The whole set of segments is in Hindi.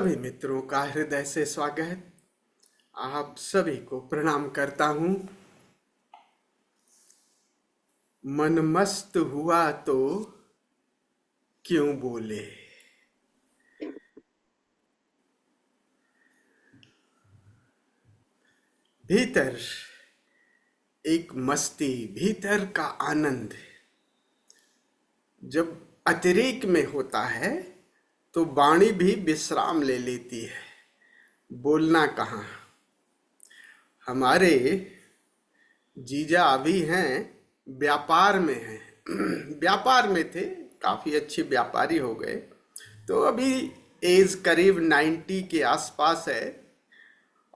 सभी मित्रों का हृदय से स्वागत। आप सभी को प्रणाम करता हूँ। मन मस्त हुआ तो क्यों बोले। भीतर एक मस्ती, भीतर का आनंद जब अतिरेक में होता है तो वाणी भी विश्राम ले लेती है। बोलना कहाँ। हमारे जीजा अभी हैं, व्यापार में हैं। व्यापार में थे, काफी अच्छे व्यापारी हो गए। तो अभी एज करीब 90 के आसपास है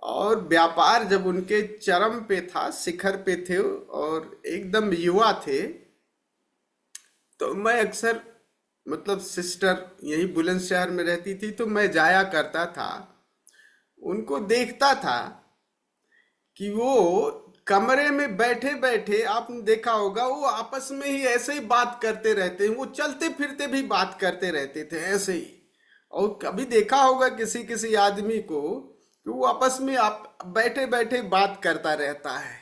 और व्यापार जब उनके चरम पे था, शिखर पे थे और एकदम युवा थे, तो मैं अक्सर मतलब सिस्टर यही बुलंदशहर में रहती थी तो मैं जाया करता था, उनको देखता था कि वो कमरे में बैठे बैठे, आपने देखा होगा, वो आपस में ही ऐसे ही बात करते रहते हैं। वो चलते फिरते भी बात करते रहते थे ऐसे ही। और कभी देखा होगा किसी किसी आदमी को कि वो आपस में आप बैठे बैठे बात करता रहता है।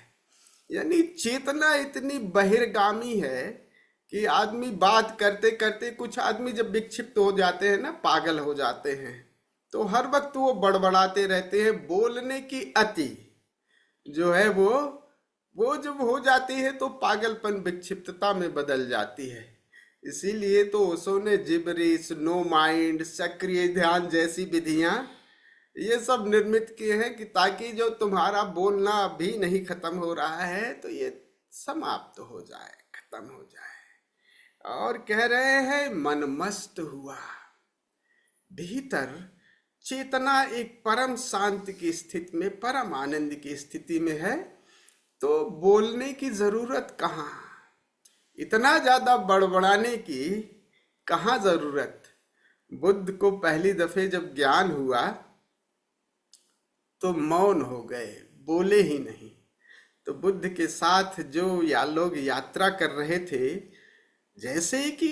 यानी चेतना इतनी बहिर्गामी है कि आदमी बात करते करते, कुछ आदमी जब विक्षिप्त हो जाते हैं ना, पागल हो जाते हैं, तो हर वक्त वो बड़बड़ाते रहते हैं। बोलने की अति जो है वो जब हो जाती है तो पागलपन विक्षिप्तता में बदल जाती है। इसीलिए तो ओशो ने जिबरिश, नो माइंड, सक्रिय ध्यान जैसी विधियां ये सब निर्मित किए हैं कि ताकि जो तुम्हारा बोलना अभी नहीं खत्म हो रहा है तो ये समाप्त हो जाए, खत्म हो जाए। और कह रहे हैं मन मस्त हुआ। भीतर चेतना एक परम शांति की स्थिति में, परम आनंद की स्थिति में है, तो बोलने की जरूरत कहाँ। इतना ज्यादा बड़बड़ाने की कहाँ जरूरत। बुद्ध को पहली दफे जब ज्ञान हुआ तो मौन हो गए, बोले ही नहीं। तो बुद्ध के साथ जो लोग यात्रा कर रहे थे, जैसे कि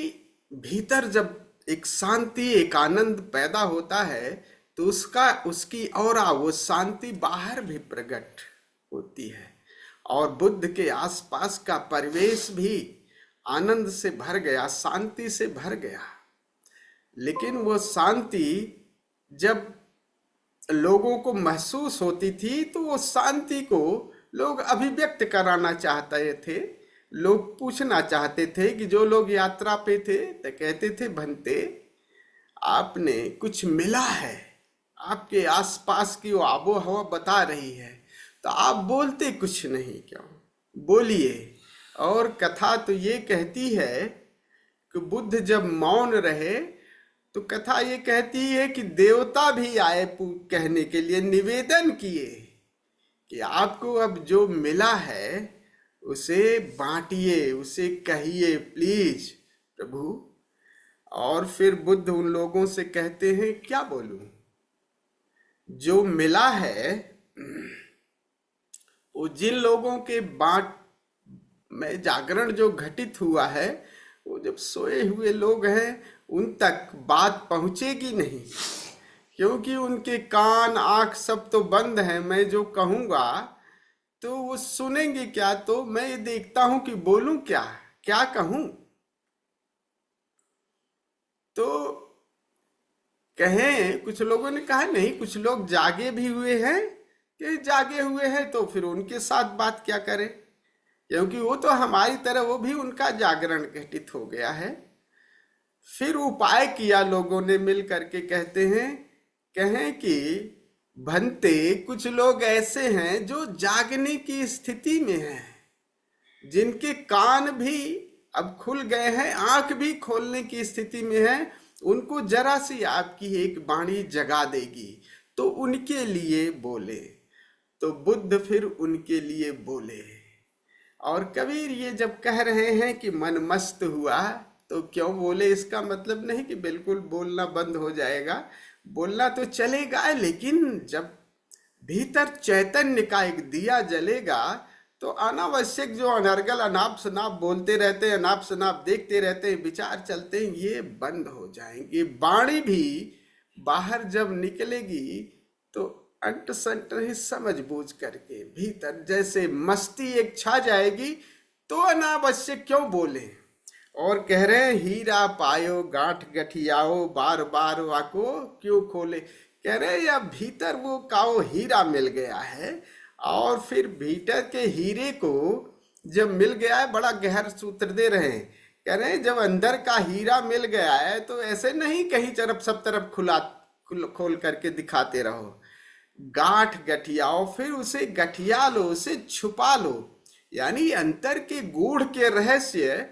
भीतर जब एक शांति, एक आनंद पैदा होता है तो उसकी ऑरा, वो शांति बाहर भी प्रकट होती है। और बुद्ध के आसपास का परिवेश भी आनंद से भर गया, शांति से भर गया। लेकिन वो शांति जब लोगों को महसूस होती थी तो वो शांति को लोग अभिव्यक्त कराना चाहते थे। लोग पूछना चाहते थे कि जो लोग यात्रा पे थे तो कहते थे, भंते आपने कुछ मिला है, आपके आसपास की वो आबो हवा बता रही है, तो आप बोलते कुछ नहीं क्यों, बोलिए। और कथा तो ये कहती है कि बुद्ध जब मौन रहे तो कथा ये कहती है कि देवता भी आए कहने के लिए, निवेदन किए कि आपको अब जो मिला है उसे बांटिए, उसे कहिए प्लीज प्रभु। और फिर बुद्ध उन लोगों से कहते हैं, क्या बोलूं, जो मिला है वो जिन लोगों के बांट में जागरण जो घटित हुआ है, वो जब सोए हुए लोग हैं उन तक बात पहुंचेगी नहीं, क्योंकि उनके कान आंख सब तो बंद हैं। मैं जो कहूंगा तो वो सुनेंगे क्या। तो मैं ये देखता हूं कि बोलूं क्या, क्या कहूं। तो कहें, कुछ लोगों ने कहा नहीं, कुछ लोग जागे भी हुए हैं, कि जागे हुए हैं तो फिर उनके साथ बात क्या करें, क्योंकि वो तो हमारी तरह, वो भी उनका जागरण घटित हो गया है। फिर उपाय किया लोगों ने मिल करके, कहते हैं, कहें कि भंते कुछ लोग ऐसे हैं जो जागने की स्थिति में हैं, जिनके कान भी अब खुल गए हैं, आंख भी खोलने की स्थिति में है, उनको जरा सी आपकी एक वाणी जगा देगी, तो उनके लिए बोले। तो बुद्ध फिर उनके लिए बोले। और कबीर ये जब कह रहे हैं कि मन मस्त हुआ तो क्यों बोले, इसका मतलब नहीं कि बिल्कुल बोलना बंद हो जाएगा, बोलना तो चलेगा, लेकिन जब भीतर चैतन्य का एक दिया जलेगा तो अनावश्यक जो अनर्गल अनाप शनाप बोलते रहते हैं, अनाप शनाप देखते रहते हैं, विचार चलते हैं, ये बंद हो जाएंगे। वाणी भी बाहर जब निकलेगी तो अंट संट नहीं, समझ बूझ करके भीतर जैसे मस्ती एक छा जाएगी, तो अनावश्यक क्यों बोले। और कह रहे हैं हीरा पायो गांठ गठियाओ, बार बार वाको क्यों खोले। कह रहे हैं या भीतर वो काओ हीरा मिल गया है, और फिर भीतर के हीरे को जब मिल गया है, बड़ा गहर सूत्र दे रहे हैं। कह रहे हैं जब अंदर का हीरा मिल गया है तो ऐसे नहीं कहीं तरफ सब तरफ खोल करके दिखाते रहो। गांठ गठियाओ, फिर उसे गठिया लो, उसे छुपा लो। यानी अंतर के गूढ़ के रहस्य,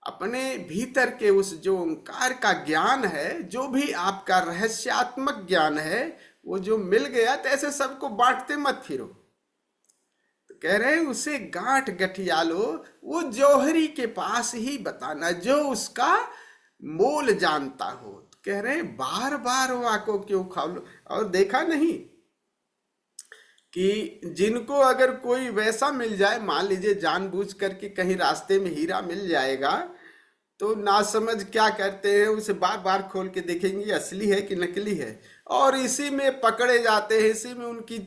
अपने भीतर के उस जो ओंकार का ज्ञान है, जो भी आपका रहस्यात्मक ज्ञान है, वो जो मिल गया तो ऐसे सबको बांटते मत फिरो। तो कह रहे हैं उसे गांठ गठिया लो, वो जौहरी के पास ही बताना जो उसका मोल जानता हो। तो कह रहे हैं बार बार वाको क्यों खाओ लो। और देखा नहीं कि जिनको अगर कोई वैसा मिल जाए, मान लीजिए जानबूझ करके कहीं रास्ते में हीरा मिल जाएगा, तो नासमझ क्या करते हैं, उसे बार बार खोल के देखेंगे असली है कि नकली है, और इसी में पकड़े जाते हैं, इसी में उनकी,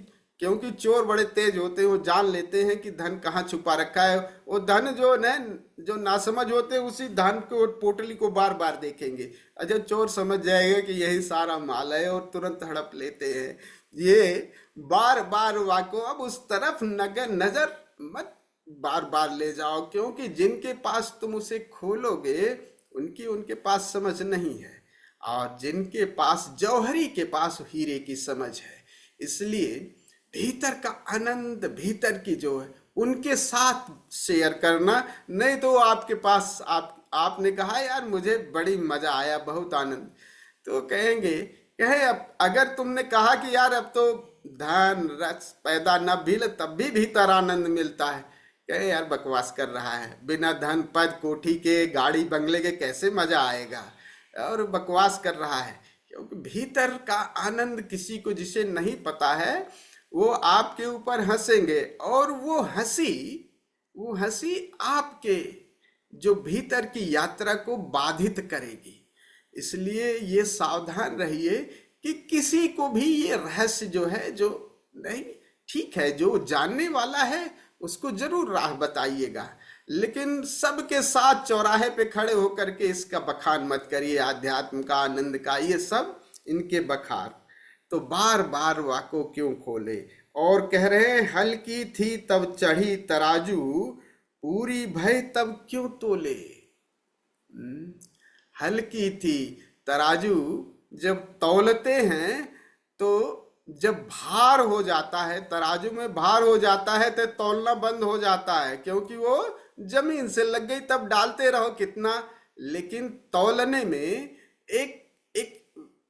क्योंकि चोर बड़े तेज होते हैं, वो जान लेते हैं कि धन कहाँ छुपा रखा है। वो धन जो न जो नासमझ होते हैं उसी धन को, पोटली को बार बार देखेंगे। अच्छा, चोर समझ जाएगा कि यही सारा माल है और तुरंत हड़प लेते हैं। ये बार बार वाको, अब उस तरफ नजर मत बार बार ले जाओ, क्योंकि जिनके पास तुम उसे खोलोगे उनके पास समझ नहीं है, और जिनके पास जौहरी के पास हीरे की समझ है। इसलिए भीतर का आनंद, भीतर की जो है उनके साथ शेयर करना। नहीं तो आपके पास आपने कहा यार मुझे बड़ी मजा आया, बहुत आनंद, तो कहे अब अगर तुमने कहा कि यार अब तो धन रस पैदा न भी तब भी भीतर आनंद मिलता है, कहे यार बकवास कर रहा है, बिना धन पद कोठी के गाड़ी बंगले के कैसे मजा आएगा, और बकवास कर रहा है। क्योंकि भीतर का आनंद किसी को जिसे नहीं पता है, वो आपके ऊपर हंसेंगे, और वो हंसी आपके जो भीतर की यात्रा को बाधित करेगी। इसलिए ये सावधान रहिए कि किसी को भी ये रहस्य जो है, जो नहीं ठीक है, जो जानने वाला है उसको जरूर राह बताइएगा, लेकिन सबके साथ चौराहे पे खड़े होकर के इसका बखान मत करिए, आध्यात्म का, आनंद का, ये सब इनके बखार। तो बार बार वाको क्यों खोले। और कह रहे हैं हल्की थी तब चढ़ी तराजू, पूरी भय तब क्यों तोले। हल्की थी, तराजू जब तौलते हैं तो जब भार हो जाता है, तराजू में भार हो जाता है तो तौलना बंद हो जाता है, क्योंकि वो जमीन से लग गई, तब डालते रहो कितना, लेकिन तौलने में एक एक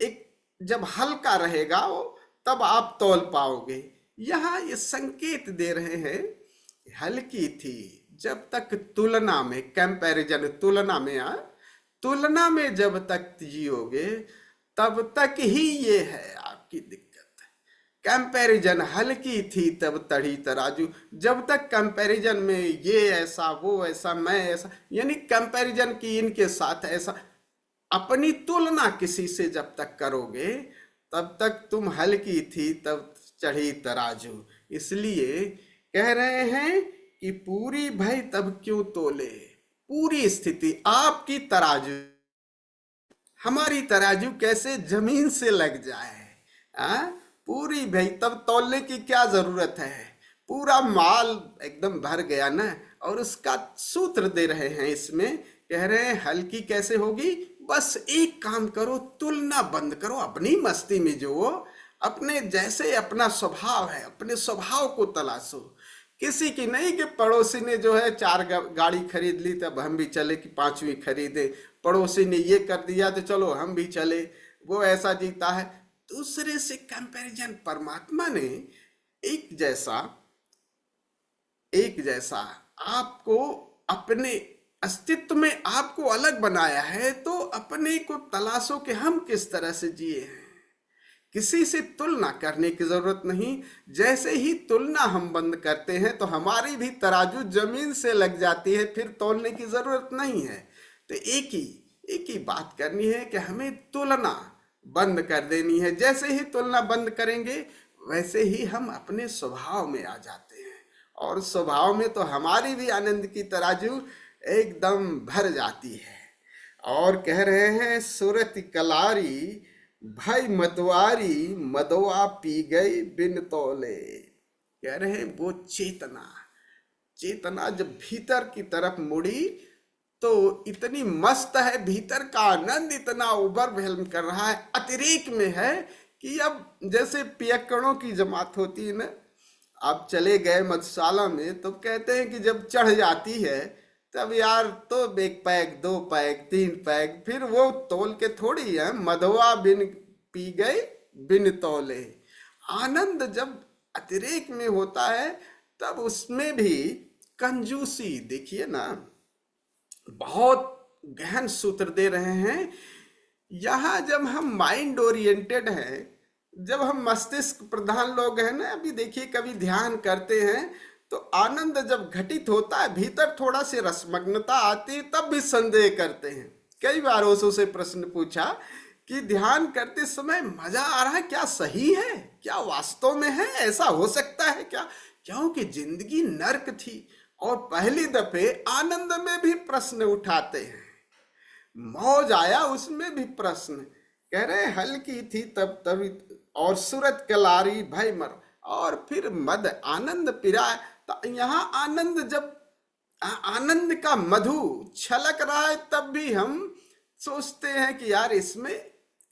एक जब हल्का रहेगा वो, तब आप तौल पाओगे। यहाँ ये संकेत दे रहे हैं हल्की थी जब तक तुलना में, कंपैरिजन, तुलना में जब तक जियोगे तब तक ही ये है आपकी दिक्कत। कंपैरिजन हल्की थी तब तड़ी तराजू, जब तक कंपैरिजन में ये ऐसा वो ऐसा मैं ऐसा, यानी कंपैरिजन की इनके साथ ऐसा, अपनी तुलना किसी से जब तक करोगे तब तक तुम हल्की थी तब चढ़ी तराजू। इसलिए कह रहे हैं कि पूरी भय तब क्यों तोले। पूरी स्थिति आपकी तराजू, हमारी तराजू कैसे जमीन से लग जाए, पूरी भई, तब तौलने की क्या जरूरत है, पूरा माल एकदम भर गया ना। और उसका सूत्र दे रहे हैं इसमें, कह रहे हैं हल्की कैसे होगी, बस एक काम करो, तुलना बंद करो अपनी मस्ती में, जो अपने जैसे अपना स्वभाव है, अपने स्वभाव को तलाशो। किसी की नहीं कि पड़ोसी ने जो है 4 गाड़ी खरीद ली तब हम भी चले कि 5वीं खरीदे, पड़ोसी ने ये कर दिया तो चलो हम भी चले, वो ऐसा जीता है। दूसरे से कंपैरिजन, परमात्मा ने एक जैसा आपको अपने अस्तित्व में आपको अलग बनाया है, तो अपने को तलाशो कि हम किस तरह से जिए हैं। किसी से तुलना करने की जरूरत नहीं। जैसे ही तुलना हम बंद करते हैं तो हमारी भी तराजू जमीन से लग जाती है, फिर तौलने की जरूरत नहीं है। तो एक ही बात करनी है कि हमें तुलना बंद कर देनी है। जैसे ही तुलना बंद करेंगे वैसे ही हम अपने स्वभाव में आ जाते हैं, और स्वभाव में तो हमारी भी आनंद की तराजू एकदम भर जाती है। और कह रहे हैं सूरत कलारी भाई मतवारी मदवा पी गई बिन तौले। कह रहे हैं वो चेतना, चेतना जब भीतर की तरफ मुड़ी तो इतनी मस्त है, भीतर का आनंद इतना ओवरवेल्म कर रहा है, अतिरेक में है कि अब जैसे पियक्कड़ों की जमात होती है ना, आप चले गए मधुशाला में तो कहते हैं कि जब चढ़ जाती है तब यार तो एक पैक, दो पैक, तीन पैक, फिर वो तोल के थोड़ी है, मधवा बिन पी गए बिन तौले। आनंद जब अतिरेक में होता है तब उसमें भी कंजूसी, देखिए ना, बहुत गहन सूत्र दे रहे हैं यहाँ। जब हम माइंड ओरिएंटेड हैं, जब हम मस्तिष्क प्रधान लोग हैं ना, अभी देखिए कभी ध्यान करते हैं तो आनंद जब घटित होता है भीतर थोड़ा सी रसमग्नता आती है तब भी संदेह करते हैं। कई बार ओशो से प्रश्न पूछा कि ध्यान करते समय मजा आ रहा है, क्या सही है, क्या वास्तव में है, ऐसा हो सकता है क्या? क्योंकि जिंदगी नर्क थी और पहली दफे आनंद में भी प्रश्न उठाते हैं, मौज आया उसमें भी प्रश्न। कह रहे हल्की थी तब तभी, और सूरत कलारी भय मर, और फिर मद आनंद पिरा। तो यहाँ आनंद जब आनंद का मधु छलक रहा है तब भी हम सोचते हैं कि यार इसमें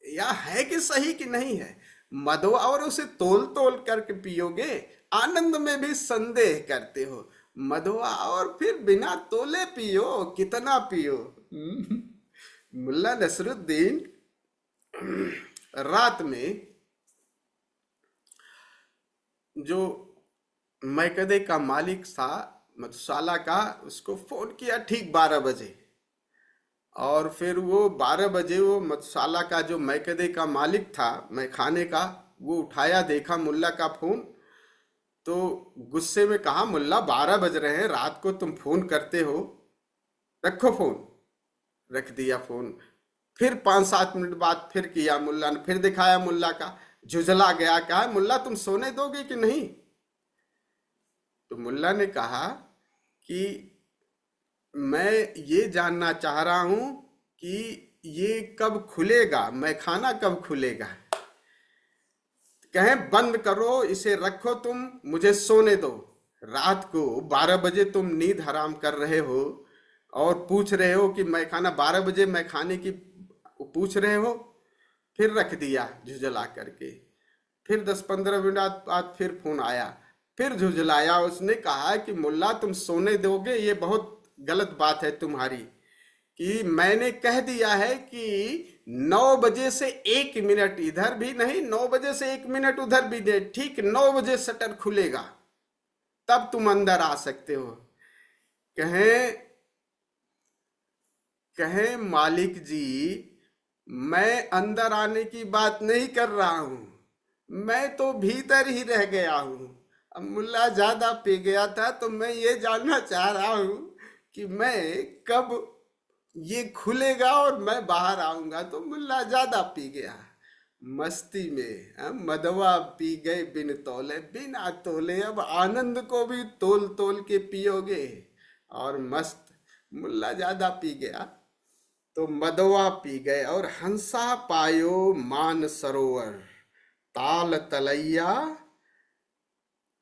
या है कि सही कि नहीं है। मधु और उसे तोल तोल करके पियोगे, आनंद में भी संदेह करते हो। मधुआ और फिर बिना तोले पियो, कितना पियो। मुल्ला नसरुद्दीन रात में जो मैकदे का मालिक था मधुशाला का, उसको फोन किया ठीक 12 बजे, और फिर वो 12 बजे वो मधुशाला का जो मैकदे का मालिक था मैखाने का, वो उठाया, देखा मुल्ला का फोन, तो गुस्से में कहा मुल्ला 12 बज रहे हैं, रात को तुम फोन करते हो, रखो फोन। रख दिया फोन। फिर 5-7 मिनट बाद फिर किया मुल्ला ने, फिर दिखाया मुल्ला का, झुझला गया, कहा मुल्ला तुम सोने दोगे कि नहीं? तो मुल्ला ने कहा कि मैं ये जानना चाह रहा हूं कि ये कब खुलेगा, मैखाना कब खुलेगा। कहें बंद करो इसे, रखो, तुम मुझे सोने दो। रात को 12 बजे तुम नींद हराम कर रहे हो और पूछ रहे हो कि मैखाना 12 बजे मैखाने की पूछ रहे हो। फिर रख दिया झुझला करके। फिर 10-15 मिनट बाद फिर फोन आया, फिर झुझलाया। उसने कहा कि मुल्ला तुम सोने दोगे, ये बहुत गलत बात है तुम्हारी, कि मैंने कह दिया है कि 9 बजे से 1 मिनट इधर भी नहीं, 9 बजे से 1 मिनट उधर भी नहीं, ठीक 9 बजे शटर खुलेगा, तब तुम अंदर आ सकते हो। कहें मालिक जी, मैं अंदर आने की बात नहीं कर रहा हूं, मैं तो भीतर ही रह गया हूं। अब मुल्ला ज्यादा पी गया था तो मैं ये जानना चाह रहा हूं कि मैं कब ये खुलेगा और मैं बाहर आऊंगा। तो मुल्ला ज्यादा पी गया, मस्ती में मदवा पी गए बिन तौले, बिना तोले। अब आनंद को भी तोल तोल के पियोगे और मस्त। मुल्ला ज्यादा पी गया तो मदवा पी गए, और हंसा पायो मान सरोवर, ताल तलैया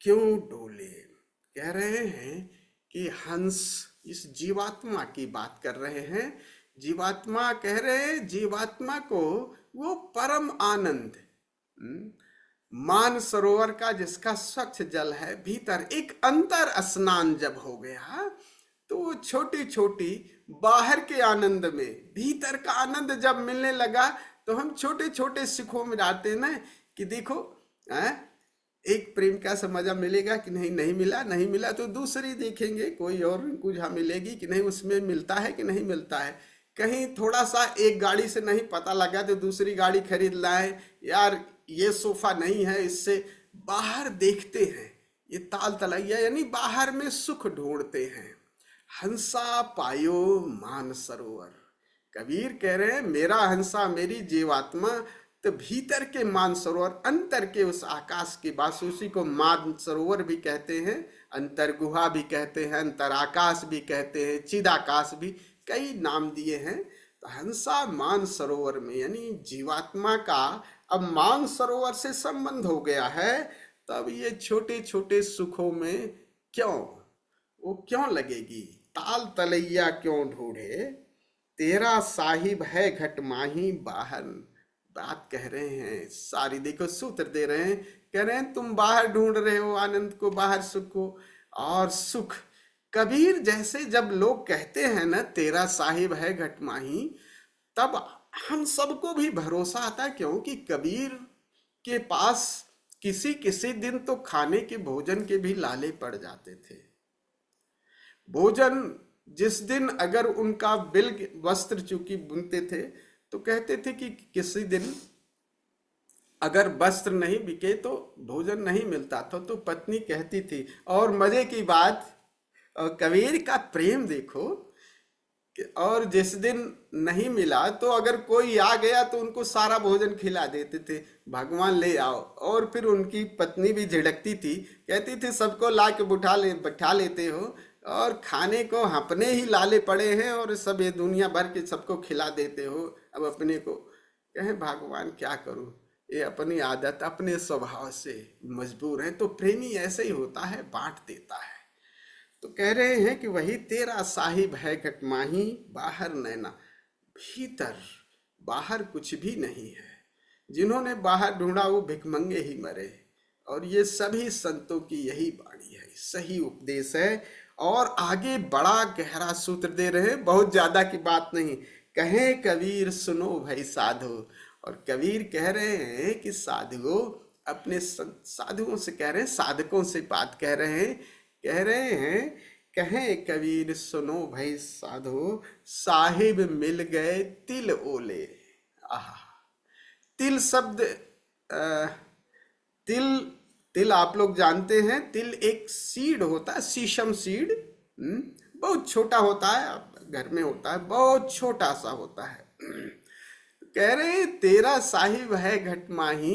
क्यों डोले। कह रहे हैं कि हंस, इस जीवात्मा की बात कर रहे हैं। जीवात्मा कह रहे हैं, जीवात्मा को वो परम आनंद, मान सरोवर का जिसका स्वच्छ जल है भीतर, एक अंतर स्नान जब हो गया तो वो छोटी छोटी बाहर के आनंद में भीतर का आनंद जब मिलने लगा तो हम छोटे छोटे सुखों में आते ना कि देखो एक प्रेम का मजा मिलेगा कि नहीं, नहीं मिला, नहीं मिला तो दूसरी देखेंगे, कोई और कुछ मिलेगी कि नहीं, उसमें मिलता है कि नहीं मिलता है। कहीं थोड़ा सा एक गाड़ी से नहीं पता लगा तो दूसरी गाड़ी खरीद लाए, यार ये सोफा नहीं है, इससे बाहर देखते हैं। ये ताल तलैया यानी बाहर में सुख ढूंढते हैं। हंसा पायो मान सरोवर, कबीर कह रहे हैं मेरा हंसा, मेरी जीवात्मा तो भीतर के मानसरोवर, अंतर के उस आकाश की बात, उसी को मानसरोवर भी कहते हैं, अंतर्गुहा भी कहते हैं, अंतराकाश भी कहते हैं, चिदाकाश भी, कई नाम दिए हैं। तो हंसा मानसरोवर में, यानी जीवात्मा का अब मानसरोवर से संबंध हो गया है, तब ये छोटे छोटे सुखों में क्यों, वो क्यों लगेगी। ताल तलैया क्यों ढूंढे, तेरा साहिब है घट माही बाहर। बात कह रहे हैं सारी, देखो सूत्र दे रहे हैं, कह रहे हैं तुम बाहर ढूंढ रहे हो आनंद को, बाहर सुख को, और सुख कबीर जैसे जब लोग कहते हैं ना तेरा साहिब है घट माही, तब हम सबको भी भरोसा आता है, क्योंकि कबीर के पास किसी किसी दिन तो खाने के भोजन के भी लाले पड़ जाते थे। भोजन जिस दिन अगर उनका बिल वस्त्र चूंकि बुनते थे, तो कहते थे कि किसी दिन अगर वस्त्र नहीं बिके तो भोजन नहीं मिलता था, तो पत्नी कहती थी, और मजे की बात, कबीर का प्रेम देखो, और जिस दिन नहीं मिला तो अगर कोई आ गया तो उनको सारा भोजन खिला देते थे, भगवान ले आओ। और फिर उनकी पत्नी भी झिड़कती थी, कहती थी सबको ला के बैठा लेते हो, और खाने को अपने ही लाले पड़े हैं, और सब ये दुनिया भर के सबको खिला देते हो, अब अपने को। कहे भगवान क्या करूं, ये अपनी आदत अपने स्वभाव से मजबूर है। तो प्रेमी ऐसे ही होता है, बांट देता है। तो कह रहे हैं कि वही तेरा साहिब है घट माही बाहर नैना, भीतर बाहर कुछ भी नहीं है। जिन्होंने बाहर ढूंढा वो भिखमंगे ही मरे। और ये सभी संतों की यही वाणी है, सही उपदेश है। और आगे बड़ा गहरा सूत्र दे रहे हैं, बहुत ज्यादा की बात नहीं। कहे कबीर सुनो भाई साधो, और कबीर कह रहे हैं कि साधुओं, अपने साधुओं से कह रहे हैं, साधकों से बात कह रहे हैं, कहे कबीर सुनो भाई साधो, साहिब मिल गए तिल ओले। आहा, तिल शब्द, तिल, तिल आप लोग जानते हैं, तिल एक सीड होता है, शीशम सीड, बहुत छोटा होता है, घर में होता है, बहुत छोटा सा होता है। कह रहे तेरा साहिब है घट माही,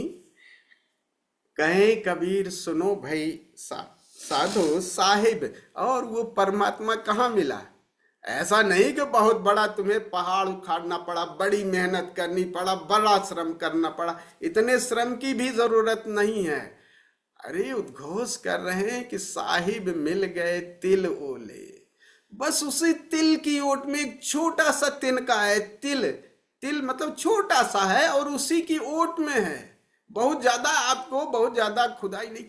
कहे कबीर सुनो भाई साधो साहिब। और वो परमात्मा कहाँ मिला, ऐसा नहीं कि बहुत बड़ा तुम्हें पहाड़ उखाड़ना पड़ा, बड़ी मेहनत करनी पड़ा, बड़ा श्रम करना पड़ा, इतने श्रम की भी जरूरत नहीं है। अरे उद्घोष कर रहे हैं कि साहिब मिल गए तिल ओले, बस उसी तिल की ओट में एक छोटा सा तिनका है। तिल, तिल मतलब छोटा सा है, और उसी की ओट में है, बहुत ज्यादा आपको बहुत ज्यादा खुदाई नहीं।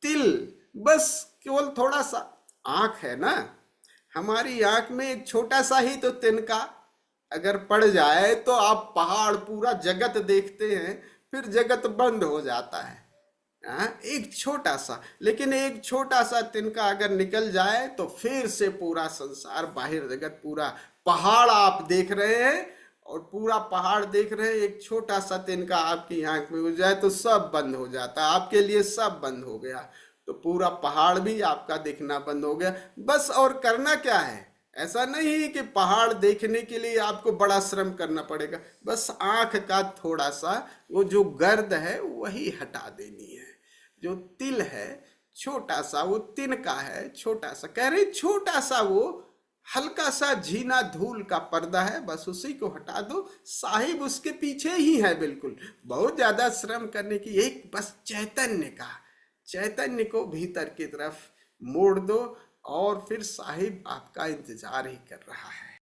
तिल बस केवल थोड़ा सा, आंख है ना हमारी, आंख में एक छोटा सा ही तो तिनका अगर पड़ जाए तो आप पहाड़ पूरा जगत देखते हैं, फिर जगत बंद हो जाता है। एक छोटा सा, लेकिन एक छोटा सा तिनका अगर निकल जाए तो फिर से पूरा संसार, बाहर जगत, पूरा पहाड़ आप देख रहे हैं, और पूरा पहाड़ देख रहे हैं, एक छोटा सा तिनका आपकी आंख में घुस जाए तो सब बंद हो जाता है, आपके लिए सब बंद हो गया, तो पूरा पहाड़ भी आपका दिखना बंद हो गया। बस और करना क्या है, ऐसा नहीं कि पहाड़ देखने के लिए आपको बड़ा श्रम करना पड़ेगा, बस आंख का थोड़ा सा वो जो गर्द है वही हटा देनी है। जो तिल है छोटा सा, वो तिनका है छोटा सा, कह रहे छोटा सा, वो हल्का सा झीना धूल का पर्दा है, बस उसी को हटा दो, साहिब उसके पीछे ही है बिल्कुल। बहुत ज्यादा श्रम करने की, एक बस चैतन्य को भीतर की तरफ मोड़ दो, और फिर साहिब आपका इंतजार ही कर रहा है।